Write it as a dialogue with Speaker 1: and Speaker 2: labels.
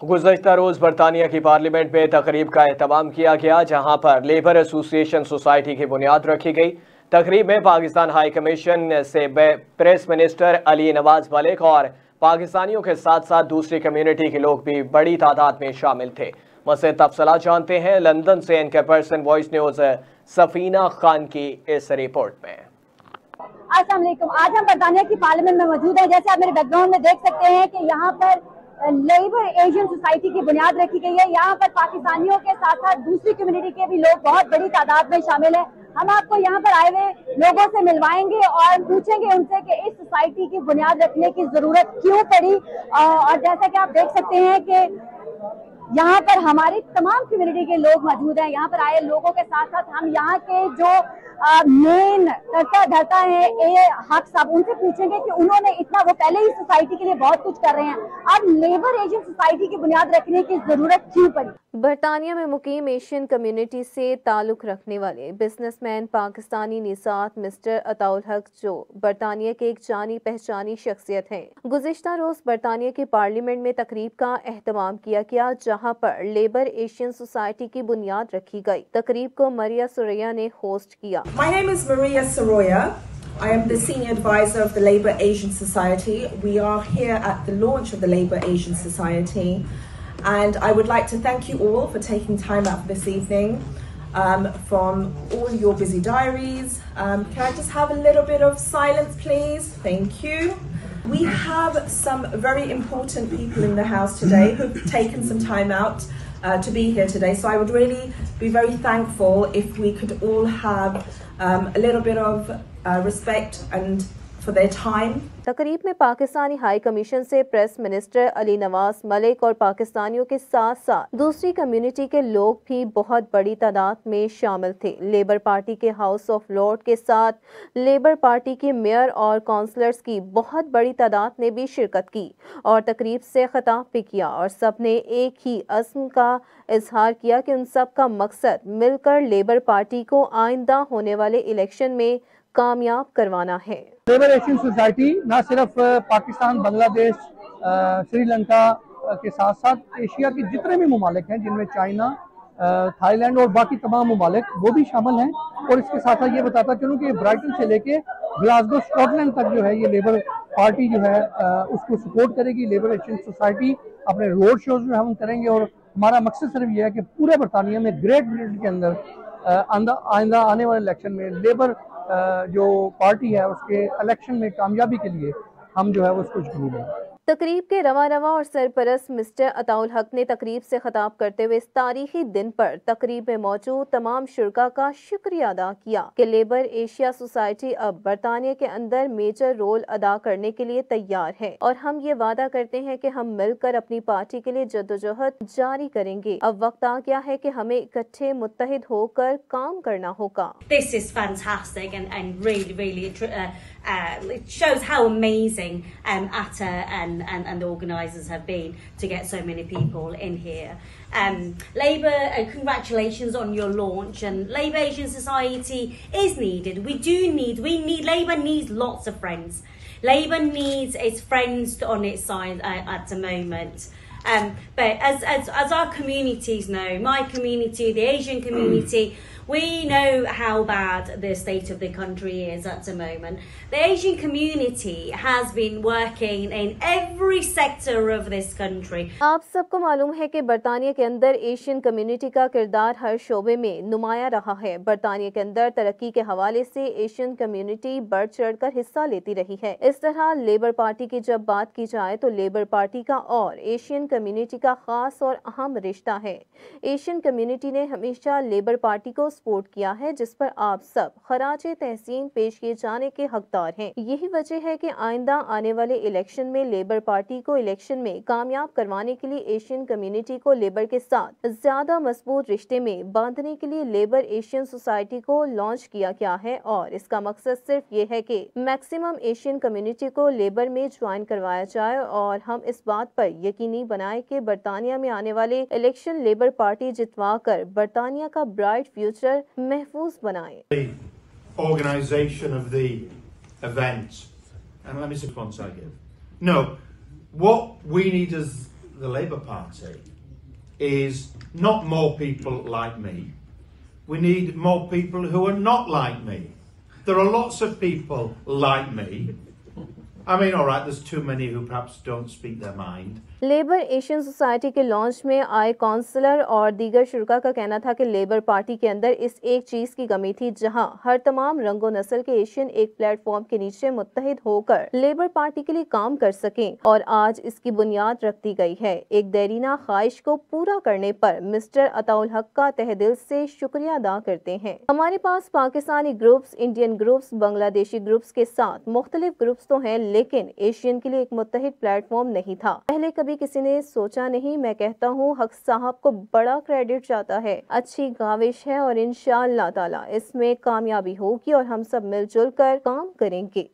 Speaker 1: गुज़श्ता रोज़ बरतानिया की पार्लियामेंट में तकरीब का एहतमाम किया गया, जहाँ पर लेबर एसोसिएशन सोसाइटी की बुनियाद रखी गई। तकरीब में पाकिस्तान हाई कमीशन से प्रेस मिनिस्टर अली नवाज मलिक और पाकिस्तानियों के साथ साथ दूसरी कम्युनिटी के लोग भी बड़ी तादाद में शामिल थे। मज़ीद तफसीलात जानते हैं लंदन से इनके person voice news Safina Khan की इस रिपोर्ट में।
Speaker 2: अस्सलाम वालेकुम। आज हम बरतानिया की पार्लियामेंट में मौजूद हैं। जैसे आप मेरे बैकग्राउंड में देख सकते हैं कि यहाँ पर लेबर एशियन सोसाइटी की बुनियाद रखी गई है। यहाँ पर पाकिस्तानियों के साथ साथ दूसरी कम्युनिटी के भी लोग बहुत बड़ी तादाद में शामिल हैं। हम आपको यहाँ पर आए हुए लोगों से मिलवाएंगे और पूछेंगे उनसे कि इस सोसाइटी की बुनियाद रखने की जरूरत क्यों पड़ी। और जैसा कि आप देख सकते हैं कि यहाँ पर हमारी तमाम कम्युनिटी के लोग मौजूद हैं। यहाँ पर आए लोगों के साथ साथ हम यहाँ के जो मेन करता धरता है ए हक साहब, उनसे पूछेंगे कि उन्होंने इतना, वो पहले ही सोसाइटी के लिए बहुत कुछ कर रहे हैं, अब लेबर एशियन सोसाइटी की बुनियाद रखने की जरूरत क्यों पड़ी।
Speaker 3: बरतानिया में मुकीम एशियन कम्युनिटी से ताल्लुक रखने वाले बिजनेसमैन पाकिस्तानी निसात मिस्टर अताउल हक, जो बरतानिया के एक जानी पहचानी शख्सियत हैं, गुज़िश्ता रोज बरतानिया के पार्लियामेंट में तकरीब का एहतमाम किया गया, जहाँ पर लेबर एशियन सोसाइटी की बुनियाद रखी गई। तकरीब को मरिया सुरैया ने होस्ट किया।
Speaker 4: My name is Maria Soroya. I am the Senior Advisor of the Labour Asian Society. We are here at the launch of the Labour Asian Society, and I would like to thank you all for taking time out this evening from all your busy diaries. Can I just have a little bit of silence, please? Thank you. We have some very important people in the house today who've taken some time out to be here today, so I would really be very thankful if we could all have a little bit of respect and for their time.
Speaker 3: तकरीब में Pakistani high commission से press minister Ali Nawaz Malik और पाकिस्तानियों के साथ साथ दूसरी community के लोग भी बहुत बड़ी तादाद में शामिल थे। लेबर पार्टी के हाउस ऑफ लॉर्ड के साथ लेबर पार्टी के मेयर और काउंसलर्स की बहुत बड़ी तादाद ने भी शिरकत की और तकरीब से खिताब भी किया, और सब ने एक ही अज़्म का इजहार किया कि उन सब का मकसद मिलकर लेबर पार्टी को आइंदा होने वाले इलेक्शन में कामयाब करवाना है।
Speaker 5: लेबर एशियन सोसाइटी न सिर्फ पाकिस्तान, बांग्लादेश, श्रीलंका के साथ साथ एशिया के जितने भी ममालिक हैं, जिनमें चाइना, थाईलैंड और बाकी तमाम ममालिक वो भी शामिल हैं। और इसके साथ साथ ये बताता चलूँ कि ब्राइटन से लेके ग्लासगो स्कॉटलैंड तक जो है ये लेबर पार्टी जो है उसको सपोर्ट करेगी। लेबर एशियन सोसाइटी अपने रोड शोज जो हम करेंगे, और हमारा मकसद सिर्फ ये है कि पूरे बरतानिया में ग्रेट ब्रिटेन के अंदर आइंदा आने वाले इलेक्शन में लेबर जो पार्टी है उसके इलेक्शन में कामयाबी के लिए हम जो है वो उसको यकीनी बनाएं।
Speaker 3: तकरीब के रवा और सरपरस्त मिस्टर अताउल हक ने तकरीब से खिताब करते हुए इस तारीखी दिन पर तकरीब में मौजूद तमाम शुरका का शुक्रिया अदा किया कि लेबर एशिया सोसाइटी अब बरतानिया के अंदर मेजर रोल अदा करने के लिए तैयार है, और हम ये वादा करते हैं कि हम मिलकर अपनी पार्टी के लिए जद्दोजहद जारी करेंगे। अब वक्त आ गया है कि हमें इकट्ठे मुत्तहिद होकर काम करना होगा।
Speaker 6: This is fantastic and really it shows how amazing Atta and the organisers have been to get so many people in here. Labour, congratulations on your launch, and Labour Asian Society is needed. Labour needs lots of friends. Labour needs its friends on its side at the moment. But as our communities know, my community, the Asian community, we know how bad the state of the country is at the moment. The Asian community has been working in every sector of this country.
Speaker 3: आप सबको मालूम है कि बरतानिया के अंदर Asian community का किरदार हर शोबे में नुमाया रहा है। बरतानिया के अंदर तरक्की के हवाले से एशियन कम्युनिटी बढ़ चढ़कर हिस्सा लेती रही है। इस तरह लेबर पार्टी की जब बात की जाए तो लेबर पार्टी का और एशियन कम्युनिटी का खास और अहम रिश्ता है। एशियन कम्युनिटी ने हमेशा लेबर पार्टी को सपोर्ट किया है, जिस पर आप सब खराजे तहसीन पेश किए जाने के हकदार हैं। यही वजह है कि आइंदा आने वाले इलेक्शन में लेबर पार्टी को इलेक्शन में कामयाब करवाने के लिए एशियन कम्युनिटी को लेबर के साथ ज्यादा मजबूत रिश्ते में बांधने के लिए लेबर एशियन सोसाइटी को लॉन्च किया गया है, और इसका मकसद सिर्फ ये है कि मैक्सिमम एशियन कम्युनिटी को लेबर में ज्वाइन करवाया जाए, और हम इस बात पर यकीनी बनाए कि बरतानिया में आने वाले इलेक्शन लेबर पार्टी जितवा कर बरतानिया का ब्राइट फ्यूचर महफूज बनाए।
Speaker 7: Organisation of the event, and let me see once I give. No, what we need as the Labour Party is not more people like me. We need more people who are not like me. There are lots of people like me. I mean, all right, there's too many who perhaps don't speak their mind.
Speaker 3: Labour Asian society के launch में आए counsellor और दीगर शुरका का कहना था कि labour party के अंदर इस एक चीज की कमी थी, जहां हर तमाम रंगो नस्ल के एशियन एक प्लेटफॉर्म के नीचे मुत्तहिद होकर लेबर पार्टी के लिए काम कर सकें, और आज इसकी बुनियाद रख दी गई है। एक देरीना ख्वाहिश को पूरा करने पर मिस्टर अताउल हक का तहे दिल से शुक्रिया अदा करते हैं। हमारे पास Pakistani groups, Indian groups, Bangladeshi groups के साथ मुख्तलिफ ग्रुप्स तो हैं, लेकिन एशियन के लिए एक मुत्तहिद प्लेटफॉर्म नहीं था। पहले कभी किसी ने सोचा नहीं। मैं कहता हूँ हक साहब को बड़ा क्रेडिट जाता है। अच्छी काविश है और इंशाअल्लाह ताला इसमें कामयाबी होगी और हम सब मिलजुल कर काम करेंगे।